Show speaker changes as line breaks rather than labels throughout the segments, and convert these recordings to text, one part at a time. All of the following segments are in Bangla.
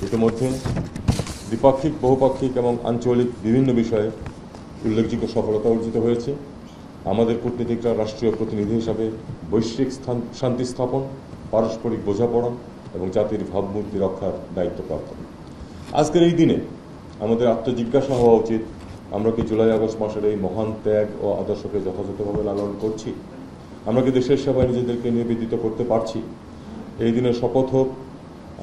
ইতিমধ্যে দ্বিপাক্ষিক, বহুপাক্ষিক এবং আঞ্চলিক বিভিন্ন বিষয়ে উল্লেখযোগ্য সফলতা অর্জিত হয়েছে। আমাদের কূটনীতিকরা রাষ্ট্রীয় প্রতিনিধি হিসাবে বৈশ্বিক শান্তি স্থাপন, পারস্পরিক বোঝাপড়া এবং জাতির ভাবমূর্তি রক্ষার দায়িত্বপ্রাপ্ত। আজকের এই দিনে আমাদের আত্মজিজ্ঞাসা হওয়া উচিত, আমরা কি জুলাই আগস্ট মাসের এই মহান ত্যাগ ও আদর্শকে যথাযথভাবে লালন করছি? আমরা কি দেশের সেবায় নিজেদেরকে নিবেদিত করতে পারছি? এই দিনের শপথ হোক,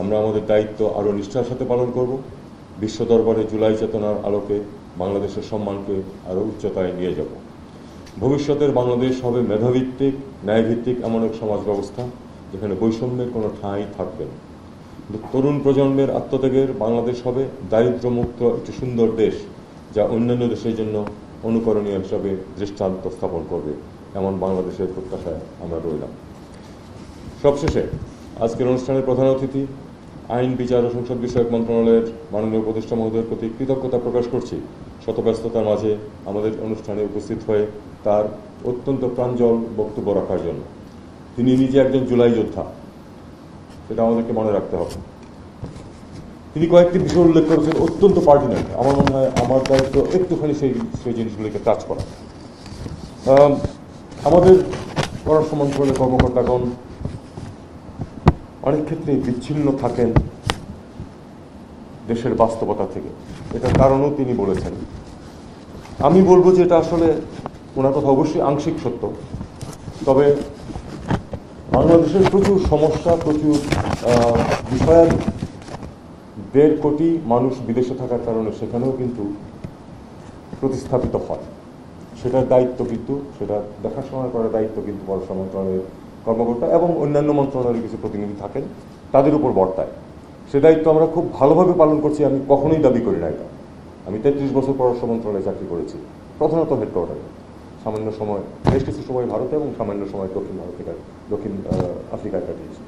আমরা আমাদের দায়িত্ব আরও নিষ্ঠার সাথে পালন করব। বিশ্ব দরবারে জুলাই চেতনার আলোকে বাংলাদেশের সম্মানকে আরও উচ্চতায় নিয়ে যাব। ভবিষ্যতের বাংলাদেশ হবে মেধাভিত্তিক, ন্যায়ভিত্তিক এমন এক সমাজ ব্যবস্থা যেখানে বৈষম্যের কোনো ঠাঁই থাকবে না। তরুণ প্রজন্মের আত্মত্যাগের বাংলাদেশ হবে দারিদ্র্যমুক্ত একটি সুন্দর দেশ, যা অন্যান্য দেশের জন্য অনুকরণীয় হিসাবে দৃষ্টান্ত স্থাপন করবে। এমন বাংলাদেশের প্রত্যাশায় আমরা রইলাম। সবশেষে আজকের অনুষ্ঠানের প্রধান অতিথি, আইন, বিচার ও সংসদ বিষয়ক মন্ত্রণালয়ের মাননীয় উপদেষ্টা মহোদয়ের প্রতি কৃতজ্ঞতা প্রকাশ করছি শতব্যস্ততার মাঝে আমাদের অনুষ্ঠানে উপস্থিত হয়ে তার অত্যন্ত প্রাঞ্জল বক্তব্য রাখার জন্য। তিনি নিজে একজন জুলাই যোদ্ধা, সেটা আমাদেরকে মনে রাখতে হবে। তিনি কয়েকটি বিষয় উল্লেখ করেছেন অত্যন্ত পার্টিনেন্ট। আমার মনে হয় আমার দায়িত্ব একটুখানি সেই জিনিসগুলিকে টাচ করা। আমাদের পররাষ্ট্র মন্ত্রণালয়ের কর্মকর্তাগণ অনেক ক্ষেত্রেই বিচ্ছিন্ন থাকেন দেশের বাস্তবতা থেকে। এটার কারণও তিনি বলেছেন। আমি বলবো যে এটা আসলে ওনার কথা অবশ্যই আংশিক সত্য, তবে বাংলাদেশের প্রচুর সমস্যা, প্রচুর বিষয়, 1.5 কোটি মানুষ বিদেশে থাকার কারণে সেখানেও কিন্তু প্রতিস্থাপিত হয়। সেটার দায়িত্ব কিন্তু, সেটা দেখাশোনা করার দায়িত্ব কিন্তু পররাষ্ট্র মন্ত্রণালয়ের কর্মকর্তা এবং অন্যান্য মন্ত্রণালয়ের কিছু প্রতিনিধি থাকেন, তাদের উপর বর্তায়। সে দায়িত্ব আমরা খুব ভালোভাবে পালন করছি, আমি কখনোই দাবি করি না এটা। আমি 33 বছর পররাষ্ট্র মন্ত্রণালয়ে চাকরি করেছি, প্রধানত হেডকোয়ার্টারে, সামান্য সময়, বেশ কিছু সময় ভারতে এবং সামান্য সময় দক্ষিণ আফ্রিকায় কাটিয়েছি।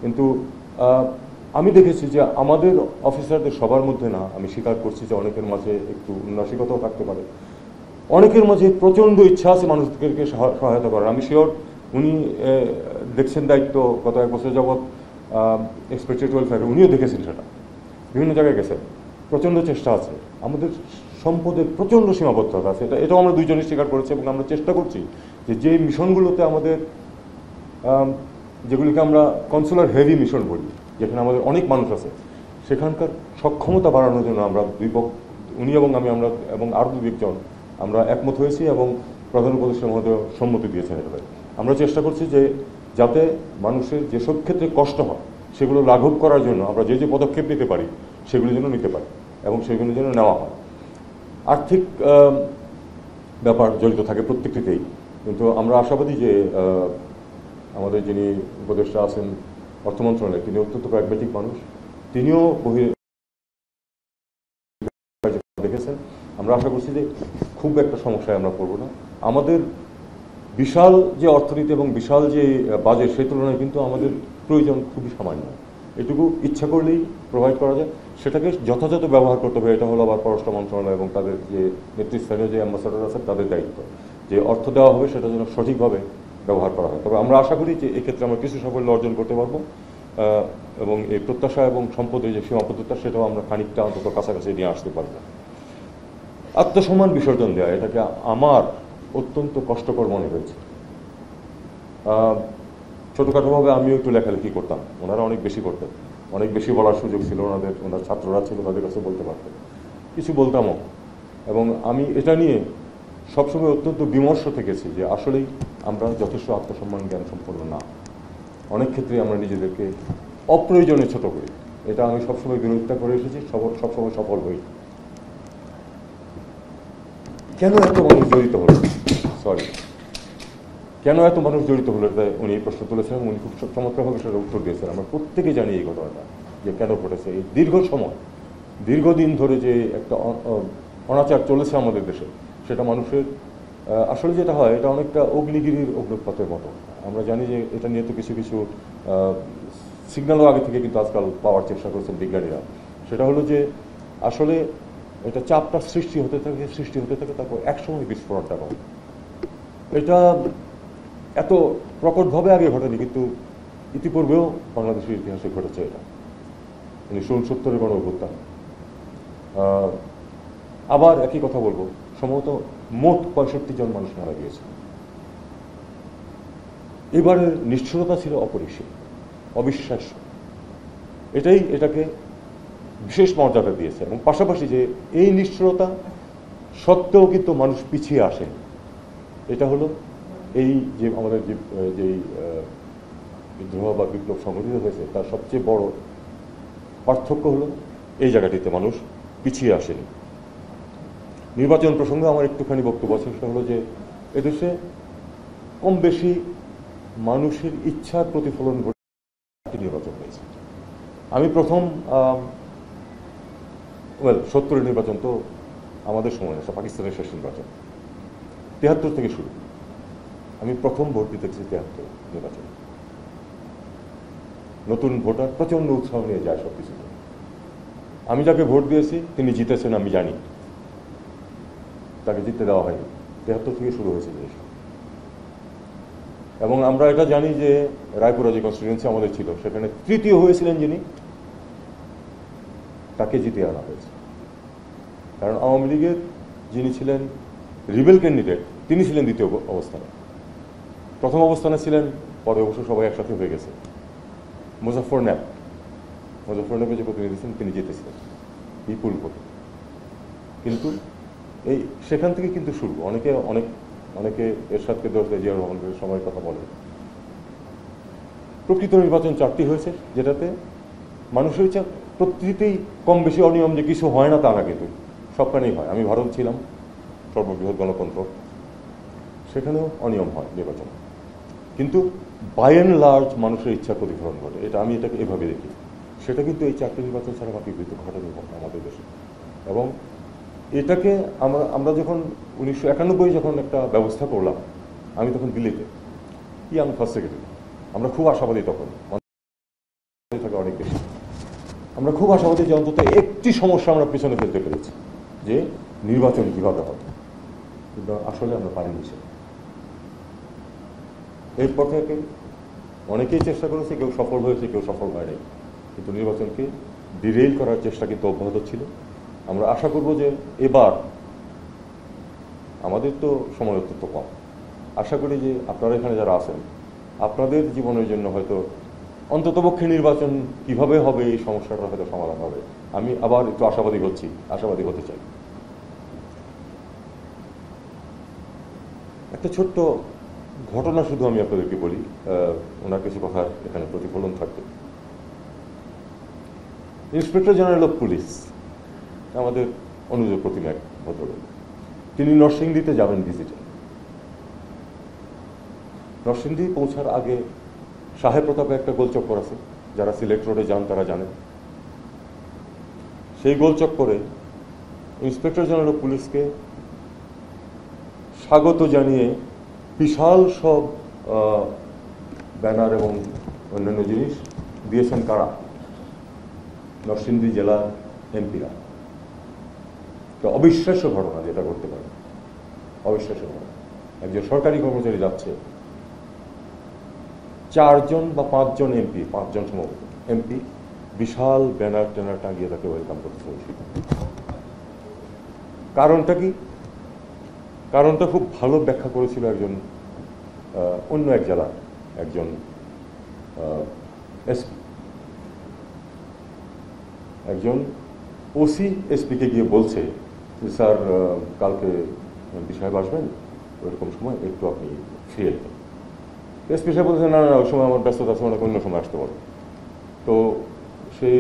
কিন্তু আমি দেখেছি যে আমাদের অফিসারদের সবার মধ্যে না, আমি স্বীকার করছি যে অনেকের মাঝে একটু উন্নাসিকতাও থাকতে পারে, অনেকের মাঝে প্রচণ্ড ইচ্ছা আছে মানুষদেরকে সহায়তা করার। আমি শিওর উনি দেখছেন দায়িত্ব গত 1 বছর যাবৎ এক্সপেক্টেড ওয়েলফেয়ার, উনিও দেখেছেন, সেটা বিভিন্ন জায়গায় গেছেন। প্রচণ্ড চেষ্টা আছে। আমাদের সম্পদের প্রচণ্ড সীমাবদ্ধতা আছে, এটাও আমরা দুইজনে স্বীকার করেছি এবং আমরা চেষ্টা করছি যে মিশনগুলোতে আমাদের, যেগুলিকে আমরা কনসুলার হেভি মিশন বলি, যেখানে আমাদের অনেক মানুষ আছে, সেখানকার সক্ষমতা বাড়ানোর জন্য আমরা উনি এবং আমি, আমরা এবং আরও 2 জন আমরা একমত হয়েছি এবং প্রধান উপদেষ্টা মহোদয় সম্মতি দিয়েছেন এটাতে। আমরা চেষ্টা করছি যে যাতে মানুষের যেসব ক্ষেত্রে কষ্ট হয় সেগুলো লাঘব করার জন্য আমরা যে পদক্ষেপ নিতে পারি সেগুলি যেন নিতে পারি এবং সেগুলো যেন নেওয়া হয়। আর্থিক ব্যাপার জড়িত থাকে প্রত্যেকটিতেই, কিন্তু আমরা আশাবাদী যে আমাদের যিনি উপদেষ্টা আছেন অর্থ মন্ত্রণালয়ে, তিনি অত্যন্ত প্র্যাগম্যাটিক মানুষ, তিনিও দেখেছেন। আমরা আশা করছি যে খুব একটা সমস্যায় আমরা পড়ব না। আমাদের বিশাল যে অর্থনীতি এবং বিশাল যে বাজেট, সেই তুলনায় কিন্তু আমাদের প্রয়োজন খুবই সামান্য। এটুকু ইচ্ছা করলেই প্রোভাইড করা যায়, সেটাকে যথাযথ ব্যবহার করতে হবে। এটা হলো আবার পররাষ্ট্র মন্ত্রণালয় এবং তাদের যে নেতৃস্থানীয় যে অ্যাম্বাসাডার আছেন তাদের দায়িত্ব, যে অর্থ দেওয়া হবে সেটা যেন সঠিকভাবে ব্যবহার করা হয়। তবে আমরা আশা করি যে এক্ষেত্রে আমরা কিছু সাফল্য অর্জন করতে পারবো এবং এই প্রত্যাশা এবং সম্পদের যে সীমাবদ্ধতা, সেটাও আমরা খানিকটা অন্তত কাছাকাছি নিয়ে আসতে পারবো। আত্মসম্মান বিসর্জন দেওয়া, এটাকে আমার অত্যন্ত কষ্টকর মনে হয়েছে। ছোটোখাটোভাবে আমিও একটু লেখালেখি করতাম, ওনারা অনেক বেশি করতেন, অনেক বেশি বলার সুযোগ ছিল ওনার ছাত্ররা ছিল, তাদের কাছে বলতে পারতেন, কিছু বলতামও। এবং আমি এটা নিয়ে সবসময় অত্যন্ত বিমর্ষ থেকেছি যে আসলেই আমরা যথেষ্ট আত্মসম্মান জ্ঞান সম্পন্ন না। অনেক ক্ষেত্রে আমরা নিজেদেরকে অপ্রয়োজনে ছোট করি। এটা আমি সবসময় বিরোধিতা করে এসেছি, সবসময় সফল হই। কেন এত মানুষ জড়িত হলো, কেন এত মানুষ জড়িত হলো, তাই উনি এই প্রশ্ন তুলেছেন এবং উনি খুব চমৎকারভাবে সেটা উত্তর দিয়েছেন। আমরা প্রত্যেকে জানি এই ঘটনাটা, যে কেন ঘটেছে। এই দীর্ঘদিন ধরে যে একটা অনাচার চলেছে আমাদের দেশে, সেটা মানুষের আসলে যেটা হয়, এটা অনেকটা অগ্নিগিরির অগ্নুৎপাতের মতো। আমরা জানি যে এটা নিয়ে তো কিছু সিগন্যালও আগে থেকে কিন্তু আজকাল পাওয়ার চেষ্টা করছেন বিজ্ঞানীরা। সেটা হলো যে আসলে এটা চাপটা সৃষ্টি হতে থাকে, তারপর একসময় বিস্ফোরণটা হয়। এটা এত প্রকটভাবে আগে ঘটেনি, কিন্তু ইতিপূর্বেও বাংলাদেশের ইতিহাসে ঘটেছে এটা। 1969-এর গণ অভ্যুত্থান। আবার একই কথা বলবো, সম্ভবত মোট 65 জন মানুষ মারা গিয়েছে। এবারের নিষ্ঠুরতা ছিল অপরিসীম, অবিশ্বাস্য। এটাই এটাকে বিশেষ মর্যাদা দিয়েছে, এবং পাশাপাশি যে এই নিষ্ঠুরতা সত্ত্বেও কিন্তু মানুষ পিছিয়ে আসেন। এটা হলো এই যে আমাদের যে বিদ্রোহ বা বিপ্লব সংগঠিত হয়েছে তার সবচেয়ে বড় পার্থক্য হলো এই জায়গাটিতে মানুষ পিছিয়ে আসেনি। নির্বাচন প্রসঙ্গে আমার একটুখানি বক্তব্য আছে, সেটা হলো যে এদেশে কম বেশি মানুষের ইচ্ছার প্রতিফলন ঘটে নির্বাচন হয়েছে। আমি প্রথম 70-এর নির্বাচন তো আমাদের সময় আছে, পাকিস্তানের শেষ নির্বাচন 73 থেকে শুরু। আমি প্রথম ভোট দিতে গেছি 73 নির্বাচন। নতুন ভোটার প্রচন্ড উৎসাহ নিয়ে যায় সব কিছু। আমি যাকে ভোট দিয়েছি তিনি জিতেছেন আমি জানি, তাকে জিততে দেওয়া হয়নি। 73 থেকে শুরু হয়েছে জিনিসটা। এবং আমরা এটা জানি যে রায়পুরা যে কনস্টিটুয়েন্সি আমাদের ছিল সেখানে তৃতীয় হয়েছিলেন যিনি, তাকে জিতিয়ে আনা হয়েছে। কারণ আওয়ামী লীগের যিনি ছিলেন রিবেল ক্যান্ডিডেট তিনি ছিলেন দ্বিতীয় অবস্থানে। প্রথম অবস্থানে ছিলেন, পরে অবশ্য সবাই একসাথে হয়ে গেছে, মুজাফফর ন্যাপে যে প্রতিনিধি ছিলেন তিনি জিতেছিলেন বিপুল ভোটে। কিন্তু এই সেখান থেকে কিন্তু শুরু। অনেকে এরশাদকে দোষ দেয়, জিয়াউর রহমানের সময়ের কথা বলে। প্রকৃত নির্বাচন 4টি হয়েছে, যেটাতে মানুষের ইচ্ছা প্রতিটিতেই কম বেশি অনিয়ম যে কিছু হয় না তা না, কিন্তু সবখানেই হয়। আমি ভারত ছিলাম, সর্ববৃহৎ গণতন্ত্র, সেখানেও অনিয়ম হয় নির্বাচন, কিন্তু বাই অ্যান্ড লার্জ মানুষের ইচ্ছার প্রতিফলন ঘটে। আমি এটাকে এভাবে দেখি। সেটা কিন্তু এই 4টি নির্বাচন ছাড়া বাকি কিন্তু ঘটেনি আমাদের দেশে। এবং এটাকে আমরা যখন 1991 যখন একটা ব্যবস্থা করলাম, আমি তখন দিল্লিতে আমি ফার্স্ট সেক্রেটারি। আমরা খুব আশাবাদী, তখন থাকে অনেক বেশি। আমরা খুব আশাবাদী যে অন্তত একটি সমস্যা আমরা পিছনে ফেলতে পেরেছি, যে নির্বাচন কিভাবে হবে। কিন্তু আসলে আমরা পারিনি। এরপর থেকে অনেকেই চেষ্টা করেছে, কেউ সফল হয়েছে, কেউ সফল হয়নি, কিন্তু নির্বাচনকে ডিরেইল করার চেষ্টা কিন্তু অব্যাহত ছিল। আমরা আশা করব যে এবার, আমাদের তো সময় অত্যন্ত কম, আশা করি যে আপনারা এখানে যারা আছেন আপনাদের জীবনের জন্য হয়তো অন্ততপক্ষে নির্বাচন কিভাবে হবে এই সমস্যাটা হয়তো সমাধান হবে। আমি আবার একটু আশাবাদী হতে চাই। একটা ছোট্ট ঘটনা শুধু আমি আপনাদেরকে বলি, ওনার কিছু কথা এখানে প্রতিফলন থাকবে। ইন্সপেক্টর জেনারেল অফ পুলিশ, আমাদের অনুজ প্রতিমা এক ভদ্রলোক, তিনি নরসিংদীতে যাবেন ভিজিটে। নরসিংদী পৌঁছার আগে সাহেব প্রতাপে একটা গোলচক্কর আছে, যারা সিলেট রোডে যান তারা জানেন। সেই গোলচক্করে ইন্সপেক্টর জেনারেল অফ পুলিশকে স্বাগত জানিয়ে বিশাল সব ব্যানার এবং অন্যান্য জিনিস দিয়েছেন কারা? নরসিংদী জেলার এমপিরা। তো অবিশ্বাস্য ঘটনা যেটা করতে পারে, অবিশ্বাস্য ঘটনা। একজন সরকারি কর্মচারী যাচ্ছে, 4 জন বা 5 জন এমপি, 5 জন সম্ভবত এমপি, বিশাল ব্যানার ট্যানার টাঙিয়ে তাকে ওয়েলকাম করতে চলেছে। কারণটা কি? কারণটা খুব ভালো ব্যাখ্যা করেছিল একজন অন্য এক জেলার একজন এসপি। একজন ওসি এসপিকে গিয়ে বলছে যে স্যার কালকে এমপি সাহেব আসবেন, ওইরকম সময় একটু আপনি ফিরে যেতেন। এসপি সাহেব বলছেন না ওই সময় আমার ব্যস্ততা আছে, অনেক অন্য সময় আসতে পারো। তো সেই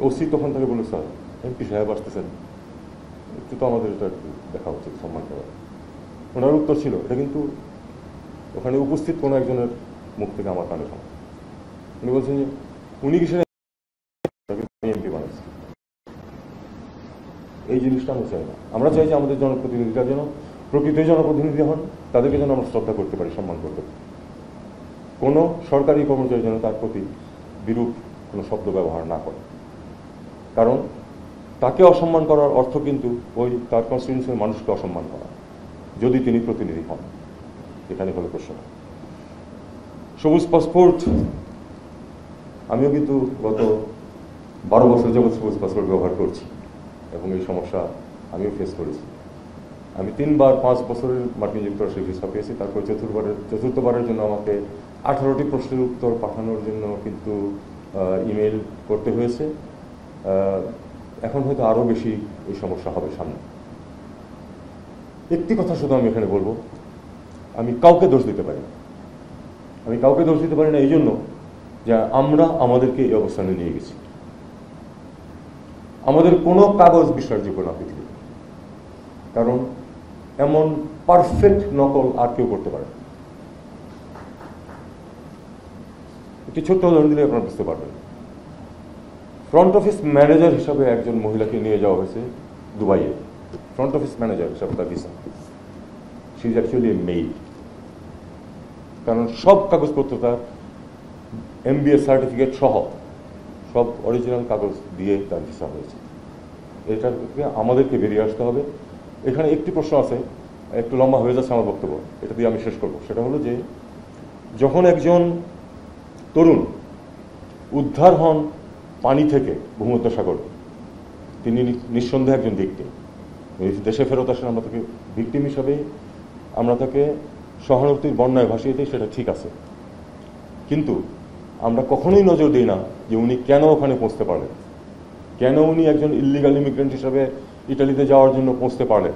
ওসি তখন তাকে বলল স্যার এমপি সাহেব আসতেছেন, একটু তো আমাদের এটা একটু দেখা উচিত, সম্মান করা। ওনার উত্তর ছিল, এটা কিন্তু ওখানে উপস্থিত কোনো একজনের মুখ থেকে আমার কানে শোনা। উনি বলছেন যে উনি কিসের এমপি বানাচ্ছে। এই জিনিসটা আমরা চাই না। আমরা চাই যে আমাদের জনপ্রতিনিধিরা যেন প্রকৃত জনপ্রতিনিধি হন, তাদেরকে যেন আমরা শ্রদ্ধা করতে পারি, সম্মান করতে পারি। কোনো সরকারি কর্মচারী যেন তার প্রতি বিরূপ কোনো শব্দ ব্যবহার না করে। কারণ তাকে অসম্মান করার অর্থ কিন্তু ওই তার কনস্টিটিউয়েন্সির মানুষকে অসম্মান করা, যদি তিনি প্রতিনিধি হন। এখানে হলো প্রশ্ন। সবুজ পাসপোর্ট, আমিও কিন্তু গত 12 বছর যাবৎ সবুজ পাসপোর্ট ব্যবহার করছি এবং এই সমস্যা আমিও ফেস করেছি। আমি 3 বার 5 বছরের মার্কিন যুক্তরাষ্ট্রে ভিসা পেয়েছি, তারপর চতুর্থবারের জন্য আমাকে 18টি প্রশ্নের উত্তর পাঠানোর জন্য কিন্তু ইমেল করতে হয়েছে। এখন হয়তো আরও বেশি এই সমস্যা হবে সামনে। একটি কথা শুধু আমি এখানে বলবো, আমি কাউকে দোষ দিতে পারি না। আমি কাউকে দোষ দিতে পারি না এই জন্য যে আমরা আমাদেরকে এই অবস্থানে নিয়ে গেছি। আমাদের কোনো কাগজ বিশ্বাসযোগ্য না পৃথিবীতে, কারণ এমন পারফেক্ট নকল আর কেউ করতে পারে না। একটি ছোট্ট উদাহরণ দিলে আপনারা বুঝতে পারবেন। ফ্রন্ট অফিস ম্যানেজার হিসাবে একজন মহিলাকে নিয়ে যাওয়া হয়েছে দুবাইয়ে, ফ্রন্ট অফিস ম্যানেজার হিসাবে তার visa. She is actually a maid, কারণ সব কাগজপত্র তার MBA সার্টিফিকেট সহ সব অরিজিনাল কাগজ দিয়ে তার ভিসা হয়েছে। এটা থেকে আমাদেরকে বেরিয়ে আসতে হবে। এখানে একটি প্রশ্ন আছে, একটু লম্বা হয়ে যাচ্ছে আমার বক্তব্য, এটা দিয়ে আমি শেষ করব। সেটা হলো যে যখন একজন তরুণ উদ্ধার হন পানি থেকে ভূমধ্যসাগর, তিনি নিঃসন্দেহে একজন ভিকটিম। দেশে ফেরত আসেন, আমরা তাকে ভিকটিম হিসাবেই আমরা তাকে সহানুভূতির বন্যায় ভাসিয়ে দিই, সেটা ঠিক আছে। কিন্তু আমরা কখনোই নজর দিই না যে উনি কেন ওখানে পৌঁছতে পারলেন, কেন উনি একজন ইল্লিগাল ইমিগ্রেন্ট হিসাবে ইটালিতে যাওয়ার জন্য পৌঁছতে পারলেন।